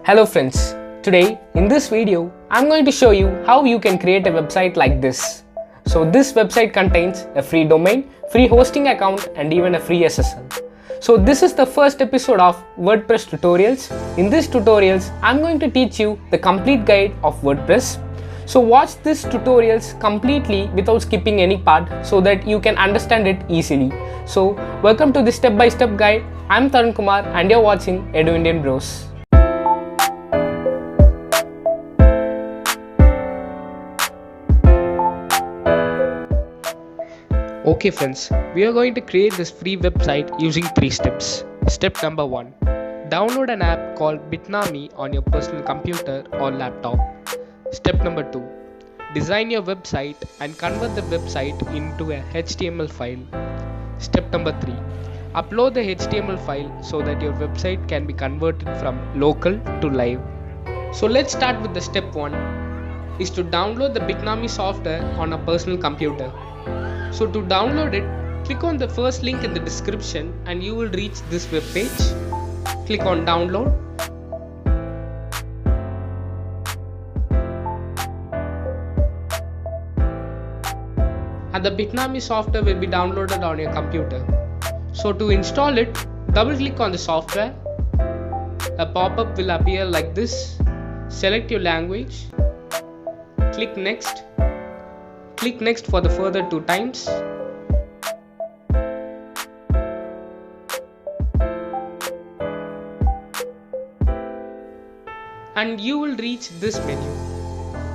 Hello friends, today in this video I'm going to show you how you can create a website like this. So this website contains a free domain, free hosting account and even a free SSL. So this is the first episode of WordPress tutorials. In this tutorials I'm going to teach you the complete guide of WordPress. So watch this tutorials completely without skipping any part so that you can understand it easily. So welcome to this step-by-step guide. I'm Tarun Kumar and you're watching Edu Indian Bros. Okay friends, we are going to create this free website using 3 steps. Step number 1. Download an app called Bitnami on your personal computer or laptop. Step number 2. Design your website and convert the website into a HTML file. Step number 3. Upload the HTML file so that your website can be converted from local to live. So let's start with the step 1 is to download the Bitnami software on a personal computer. So to download it, click on the first link in the description and you will reach this web page. Click on download. And the Bitnami software will be downloaded on your computer. So to install it, double click on the software. A pop-up will appear like this. Select your language. Click next. Click next for the further 2 times. And you will reach this menu.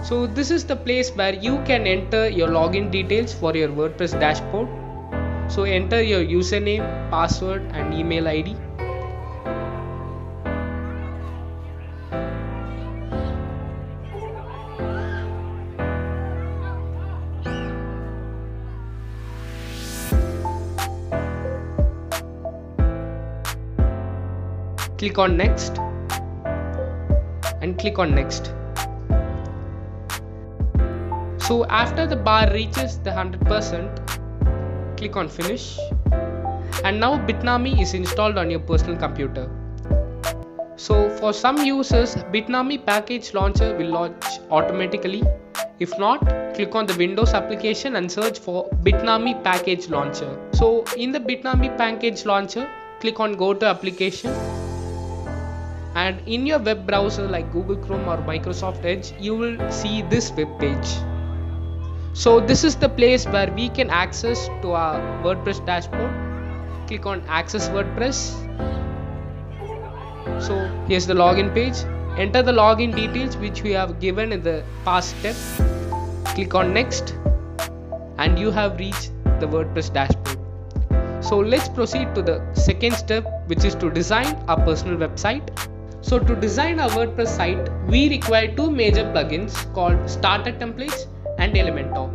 So this is the place where you can enter your login details for your WordPress dashboard. So enter your username, password and email ID. Click on next and click on next. So after the bar reaches the 100%, click on finish. And now Bitnami is installed on your personal computer. So for some users, Bitnami package launcher will launch automatically. If not, click on the Windows application and search for Bitnami package launcher. So in the Bitnami package launcher, click on go to application. And in your web browser like Google Chrome or Microsoft Edge, you will see this web page. So this is the place where we can access to our WordPress dashboard. Click on access WordPress. So here's the login page. Enter the login details which we have given in the past step. Click on next and you have reached the WordPress dashboard. So let's proceed to the second step, which is to design our personal website. So to design our WordPress site, we require 2 major plugins called Starter Templates and Elementor.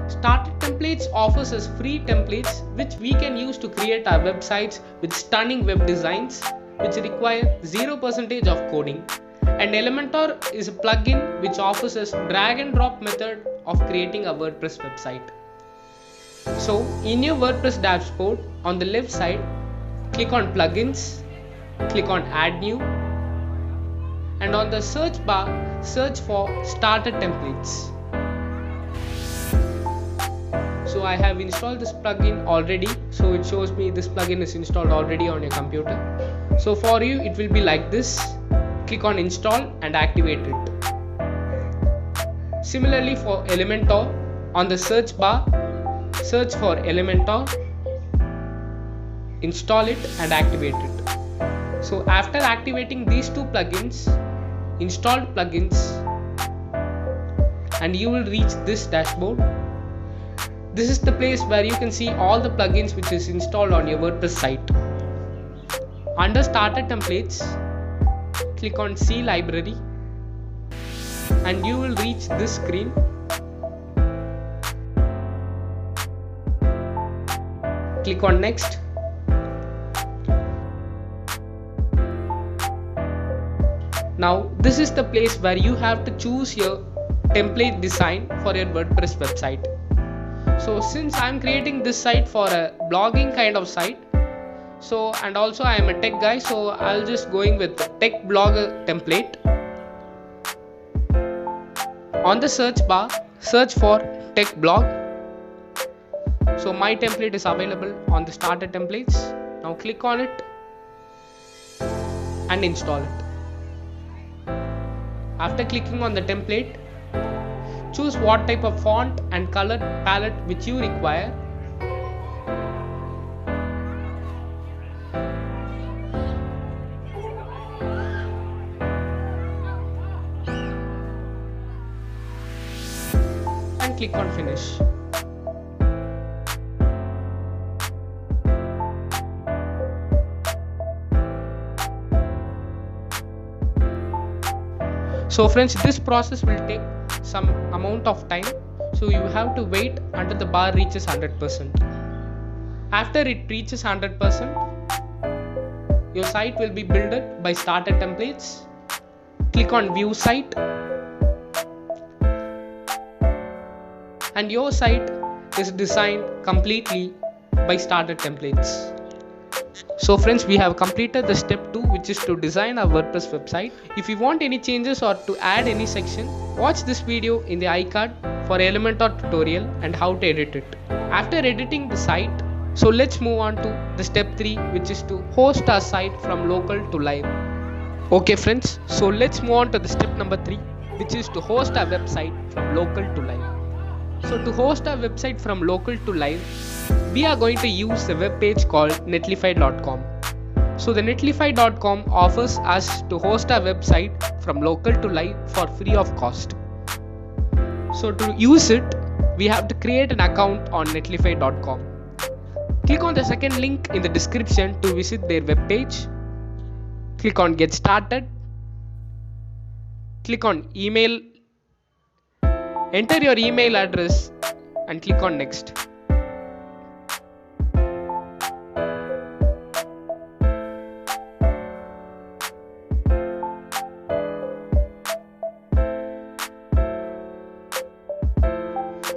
Starter Templates offers us free templates which we can use to create our websites with stunning web designs which require 0% of coding. And Elementor is a plugin which offers us drag and drop method of creating a WordPress website. So in your WordPress dashboard, on the left side, click on plugins, click on add new, and on the search bar, search for starter templates. So I have installed this plugin already, so it shows me this plugin is installed already on your computer. So for you it will be like this. Click on install and activate it. Similarly for Elementor, on the search bar, search for Elementor, install it and activate it. So after activating these 2 plugins, installed plugins, and you will reach this dashboard. This is the place where you can see all the plugins which is installed on your WordPress site. Under starter templates, click on see library and you will reach this screen. Click on next. Now this is the place where you have to choose your template design for your WordPress website. So since I'm creating this site for a blogging kind of site, So, and also I am a tech guy, so I'll just going with the tech blogger template. On the search bar, search for tech blog. So my template is available on the starter templates. Now click on it and install it. After clicking on the template, choose what type of font and color palette which you require. And click on finish. So friends, this process will take some amount of time, so you have to wait until the bar reaches 100%. After it reaches 100%, your site will be built by starter templates. Click on view site and your site is designed completely by starter templates. So friends, we have completed the step 2, which is to design a WordPress website. If you want any changes or to add any section, watch this video in the iCard for Elementor tutorial and how to edit it. After editing the site, so let's move on to the step 3, which is to host our site from local to live. Okay friends, so let's move on to the step number 3, which is to host our website from local to live. So to host our website from local to live, we are going to use a web page called netlify.com. So the netlify.com offers us to host our website from local to live for free of cost. So to use it, we have to create an account on netlify.com. Click on the second link in the description to visit their web page. Click on get started. Click on email. Enter your email address and click on next.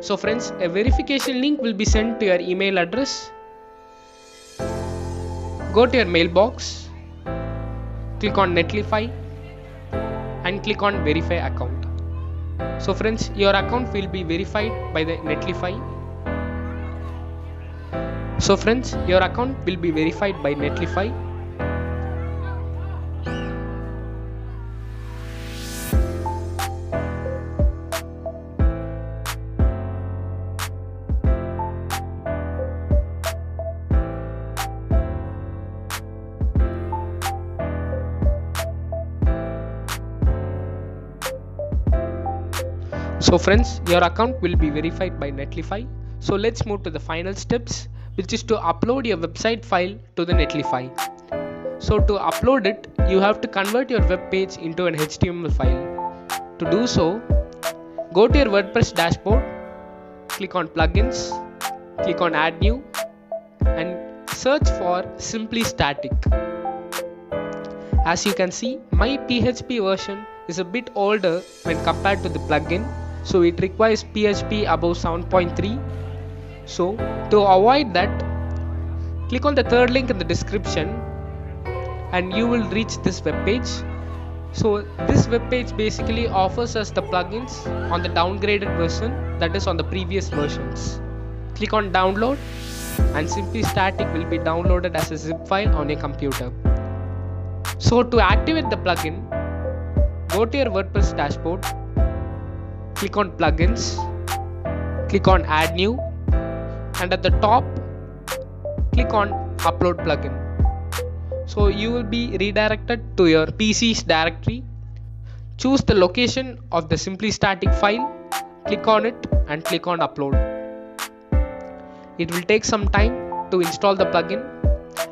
So friends, a verification link will be sent to your email address. Go to your mailbox, click on Netlify and click on verify account. So friends, your account will be verified by the Netlify. So friends, your account will be verified by Netlify. So friends, your account will be verified by Netlify. So let's move to the final steps, which is to upload your website file to the Netlify. So to upload it, you have to convert your web page into an HTML file. To do so, go to your WordPress dashboard, click on plugins, click on add new and search for simply static. As you can see, my PHP version is a bit older when compared to the plugin. So it requires PHP above 7.3. So to avoid that, click on the third link in the description and you will reach this web page. So this web page basically offers us the plugins on the downgraded version, that is on the previous versions. Click on download and simply static will be downloaded as a zip file on your computer. So to activate the plugin, go to your WordPress dashboard, click on plugins, click on add new and at the top click on upload plugin. So you will be redirected to your PC's directory. Choose the location of the simply static file, click on it and click on upload. It will take some time to install the plugin.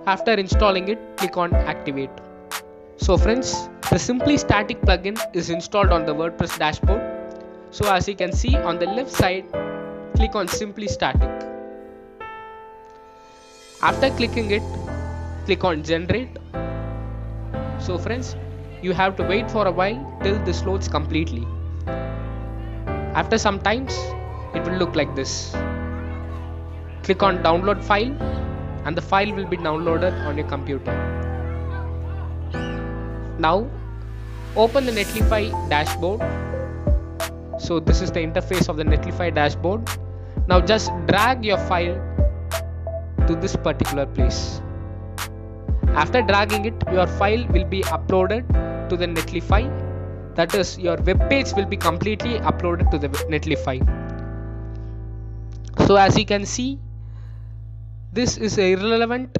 After installing it, click on activate. So friends, the simply static plugin is installed on the WordPress dashboard. So as you can see on the left side, click on simply static. After clicking it, click on generate. So friends, you have to wait for a while till this loads completely. After some times, it will look like this. Click on download file and the file will be downloaded on your computer. Now open the Netlify dashboard. So this is the interface of the Netlify dashboard. Now just drag your file to this particular place. After dragging it, your file will be uploaded to the Netlify. That is, your web page will be completely uploaded to the Netlify. So as you can see, this is irrelevant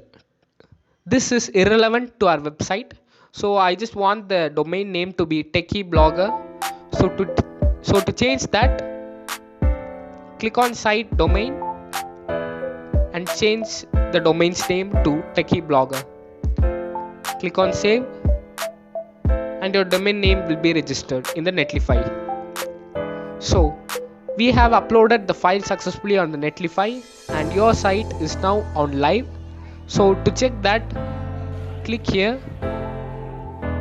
to our website. So I just want the domain name to be Techie Blogger. So to change that, click on site domain and change the domain's name to Techie Blogger. Click on save and your domain name will be registered in the Netlify. So we have uploaded the file successfully on the Netlify and your site is now on live. So to check that, click here.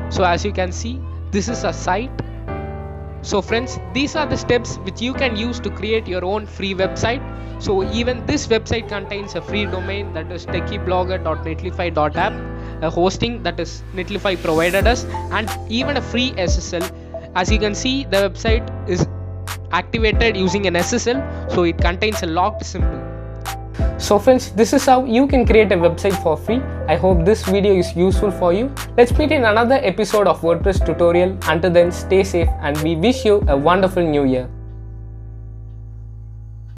So as you can see, this is a site. So friends, these are the steps which you can use to create your own free website. So even this website contains a free domain, that is techieblogger.netlify.app, a hosting that is Netlify provided us, and even a free SSL. As you can see, the website is activated using an SSL, so it contains a locked symbol. So friends, this is how you can create a website for free. I hope this video is useful for you. Let's meet in another episode of WordPress tutorial. Until then, stay safe and we wish you a wonderful new year.